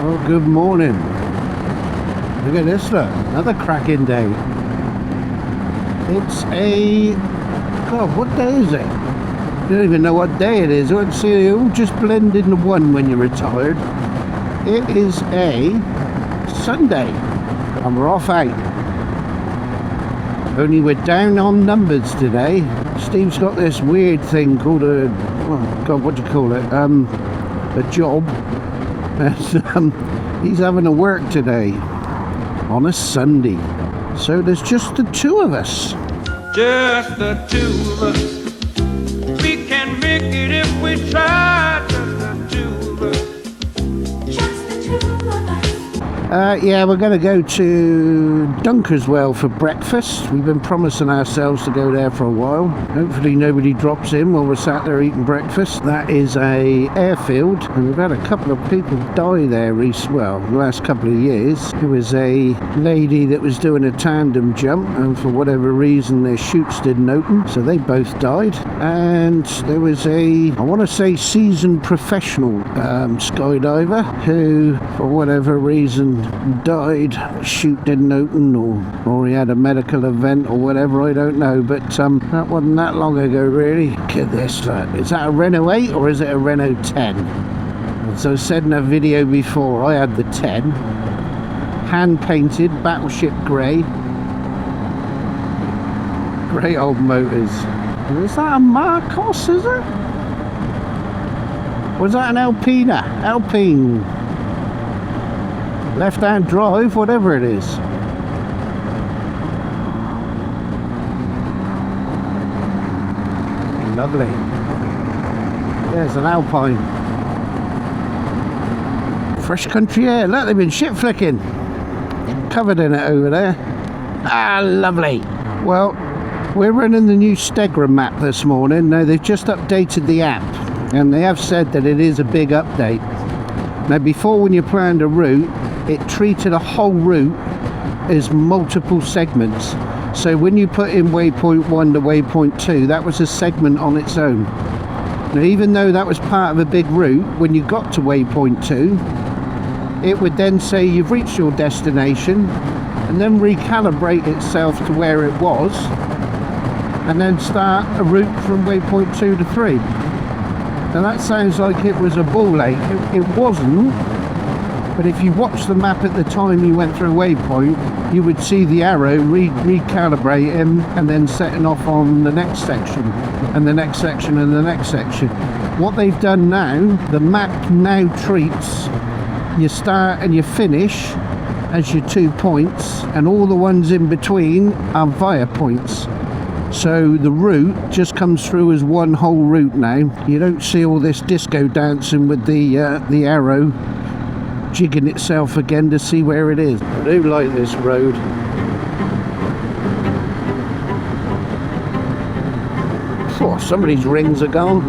Oh, good morning. Look at this, look. Another cracking day. It's a... God, what day is it? I don't even know what day it is. I don't see it all just blend into one when you're retired. It is a Sunday. And we're off out. Only we're down on numbers today. Steve's got this weird thing called a... Oh, God, what do you call it? A job. He's having to work today on a Sunday, so there's just the two of us. Just the two of us. We can make it if we try. Just the two of us. Just the two of us. Yeah, we're going to go to Dunkerswell for breakfast. We've been promising ourselves to go there for a while. Hopefully nobody drops in while we're sat there eating breakfast. That is a airfield, and we've had a couple of people die there the last couple of years. There was a lady that was doing a tandem jump, and for whatever reason their chutes didn't open, so they both died. And there was I want to say seasoned professional skydiver who, for whatever reason, died. Chute didn't open, or he had a medical event or whatever, I don't know, but that wasn't that long ago really. Look at this, look. Is that a Renault 8 or is it a Renault 10? As I said in a video before, I had the 10, hand painted, battleship grey old motors. Is that a Marcos, is it? Was that an Alpine left-hand drive, whatever it is. Lovely. There's an Alpine. Fresh country air. Look, they've been shit flicking. Covered in it over there. Ah, lovely. Well, we're running the new Stegra map this morning. Now, they've just updated the app, and they have said that it is a big update. Now, before, when you planned a route, it treated a whole route as multiple segments. So when you put in waypoint 1 to waypoint 2, that was a segment on its own. Now, even though that was part of a big route, when you got to waypoint 2, it would then say you've reached your destination, and then recalibrate itself to where it was, and then start a route from waypoint 2 to 3. Now that sounds like it was a ball ache. It wasn't. But if you watched the map at the time you went through a waypoint, you would see the arrow recalibrating and then setting off on the next section, and the next section, and the next section. What they've done now, the map now treats your start and your finish as your 2 points, and all the ones in between are via points. So the route just comes through as one whole route now. You don't see all this disco dancing with the arrow jigging itself again to see where it is. I do like this road. Oh, somebody's rings are gone.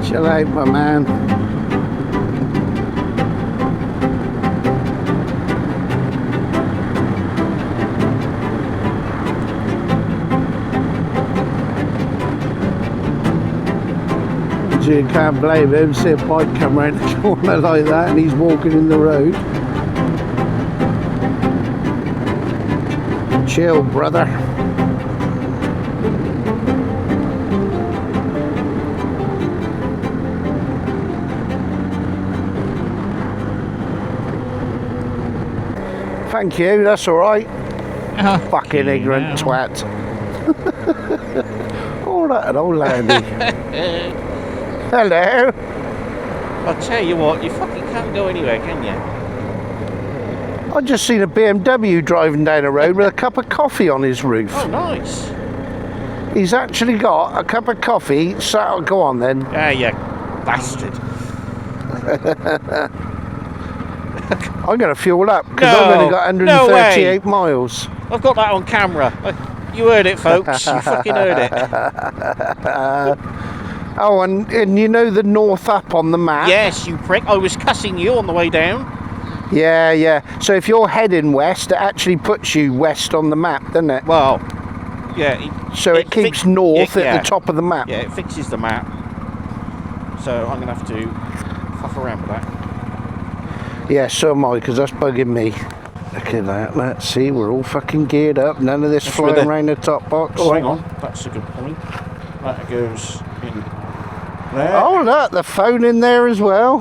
Chill out, my man. You can't blame him. See a bike come around the corner like that and he's walking in the road. Chill, brother. Thank you, that's alright. Fucking ignorant now. twat. All that, an old lady. Hello. I'll tell you what, you fucking can't go anywhere, can you? I just seen a BMW driving down the road with a cup of coffee on his roof. Oh, nice. He's actually got a cup of coffee. So go on then. Ah, you bastard. I'm going to fuel up because No, I've only got no 138 miles. I've got that on camera. You heard it, folks. You fucking heard it. Oh, and you know the north up on the map? Yes, you prick. I was cussing you on the way down. Yeah, yeah. So if you're heading west, it actually puts you west on the map, doesn't it? Well, yeah. So it keeps north at the top of the map. Yeah, it fixes the map. So I'm going to have to fuff around with that. Yeah, so am I, because that's bugging me. Look at that. Let's see, we're all fucking geared up. None of this That's flying with it. around the top box. Oh, hang on. That's a good point. That goes in there. Oh, look, the phone in there as well.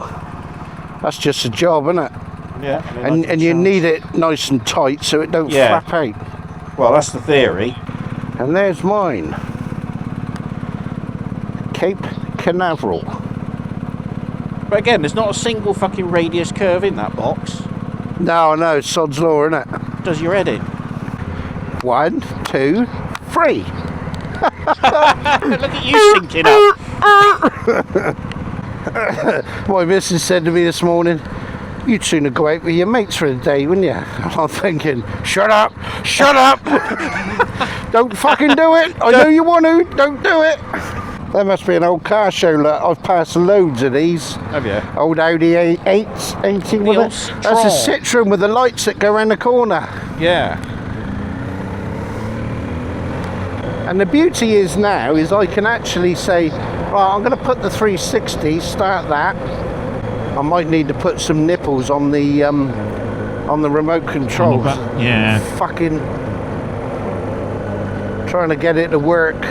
That's just a job, isn't it? Yeah. And you need it nice and tight so it don't flap out. Well, that's the theory. And there's mine. Cape Canaveral. But again, there's not a single fucking radius curve in that box. No, sod's law, isn't it? Does your head in? 1, 2, 3. Look at you sinking up. My missus said to me this morning, you'd sooner go out with your mates for the day, wouldn't you? And I'm thinking, shut up, don't fucking do it. I know you want to, don't do it. There must be an old car show. Look, I've passed loads of these. Have you? Old Audi 8s, 18 with it. Citroen. That's a Citroen with the lights that go around the corner. Yeah. And the beauty is now is I can actually say, right, I'm going to put the 360, start that. I might need to put some nipples on the remote controls. Yeah. Fucking trying to get it to work.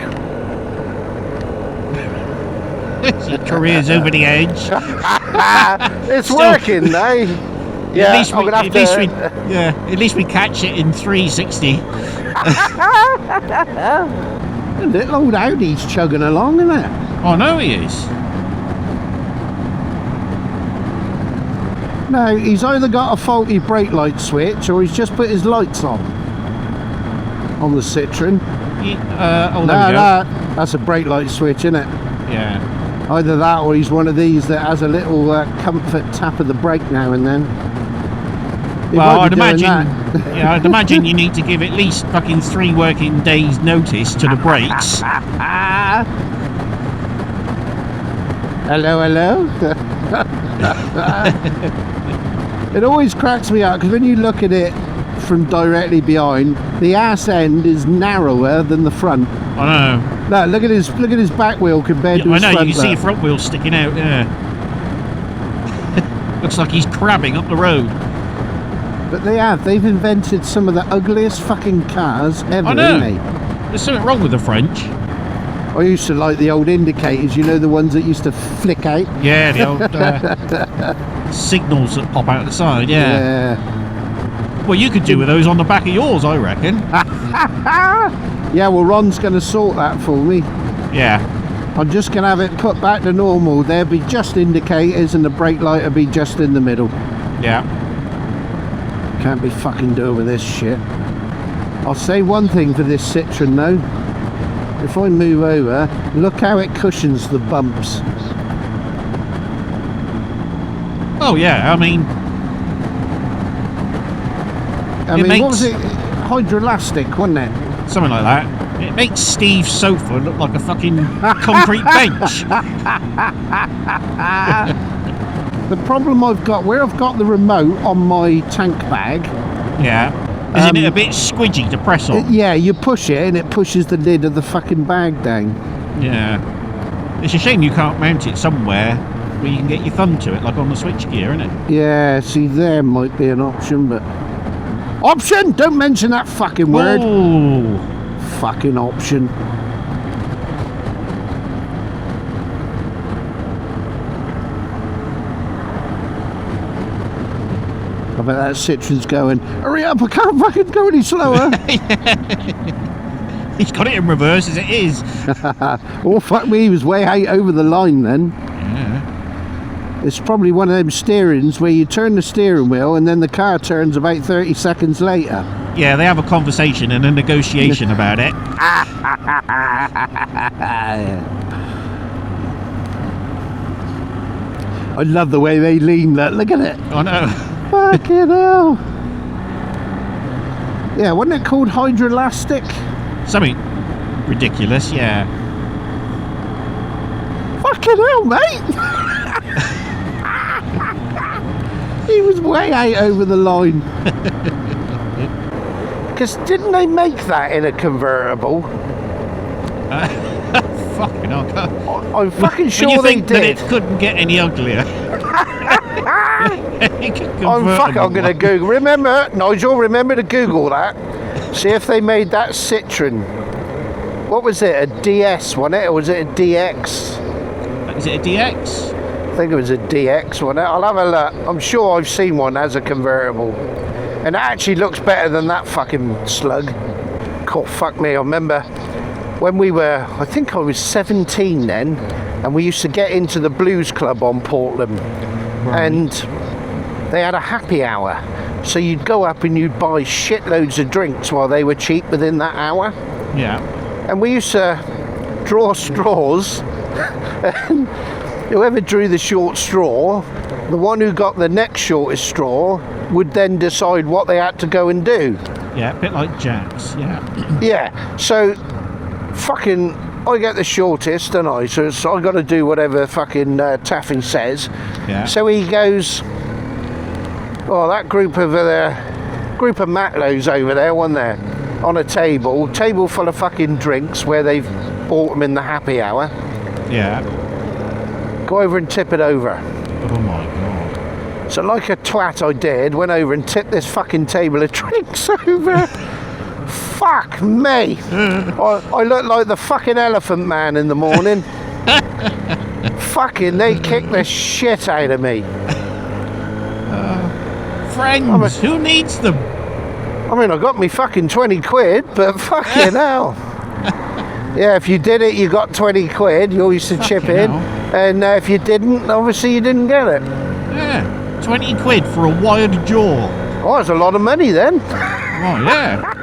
Your career's over the edge. It's working now. Yeah, at least we catch it in 360. Little old Audi's chugging along, isn't it? Oh no, he is. No, he's either got a faulty brake light switch or he's just put his lights on the Citroen. That's a brake light switch, isn't it? Yeah. Either that or he's one of these that has a little comfort tap of the brake now and then. Well, I'd imagine you need to give at least fucking 3 working days notice to the brakes. Hello. It always cracks me up because when you look at it from directly behind, the ass end is narrower than the front. I know. No, look at his back wheel compared to his I know, front. you can see your front wheel sticking out, yeah. Looks like he's crabbing up the road. But they've invented some of the ugliest fucking cars ever, I know. haven't they? There's something wrong with the French. I used to like the old indicators, you know, the ones that used to flick out. Yeah, the old signals that pop out the side, yeah. Well, you could do with those on the back of yours, I reckon. Yeah, well, Ron's going to sort that for me. Yeah. I'm just going to have it put back to normal. There'll be just indicators and the brake light will be just in the middle. Yeah. Can't be fucking doing with this shit. I'll say one thing for this Citroen though. If I move over, look how it cushions the bumps. Oh yeah, I mean, what was it? Hydroelastic, wasn't it? Something like that. It makes Steve's sofa look like a fucking concrete bench. The problem I've got, where I've got the remote on my tank bag. Yeah. Isn't it a bit squidgy to press on? Yeah, you push it and it pushes the lid of the fucking bag down. Yeah. It's a shame you can't mount it somewhere where you can get your thumb to it, like on the switchgear, isn't it? Yeah, see, there might be an option, but... Option! Don't mention that fucking word! Ooh. Fucking option. I bet that Citroen's going, hurry up, I can't fucking go any slower. He's got it in reverse as it is. Oh, fuck me, he was way out over the line then. Yeah. It's probably one of them steerings where you turn the steering wheel and then the car turns about 30 seconds later. Yeah, they have a conversation and a negotiation about it. I love the way they lean, look at it. I know. Fucking hell. Yeah, wasn't it called hydroelastic? Something ridiculous, yeah. Fucking hell, mate. He was way out over the line. Because didn't they make that in a convertible? Fucking hell. I'm fucking sure When you they think that did. it couldn't get any uglier. I'm gonna Google. Remember, Nigel, remember to Google that. See if they made that Citroen. What was it? A DS, wasn't it? Or was it a DX? Is it a DX? I think it was a DX, wasn't it? I'll have a look. I'm sure I've seen one as a convertible. And it actually looks better than that fucking slug. God, fuck me. I remember when we were, I think I was 17 then, and we used to get into the blues club on Portland. Right. And they had a happy hour. So you'd go up and you'd buy shitloads of drinks while they were cheap within that hour. Yeah. And we used to draw straws. And whoever drew the short straw, the one who got the next shortest straw would then decide what they had to go and do. Yeah, a bit like Jack's, yeah. Yeah, so fucking I get the shortest, don't I? So I got to do whatever fucking Taffy says. Yeah. So he goes, oh, that group of Matlows over there, wasn't there? On a table full of fucking drinks where they've bought them in the happy hour. Yeah. Go over and tip it over. Oh my god. So like a twat I did, went over and tipped this fucking table of drinks over. Fuck me. I look like the fucking elephant man in the morning. Fucking, they kicked the shit out of me. Friends, who needs them? I mean, I got me fucking 20 quid, but fucking hell. Yeah, if you did it, you got 20 quid. You always used to chip in. And if you didn't, obviously you didn't get it. Yeah. 20 quid for a wired jaw. Oh, that's a lot of money then. Oh, yeah.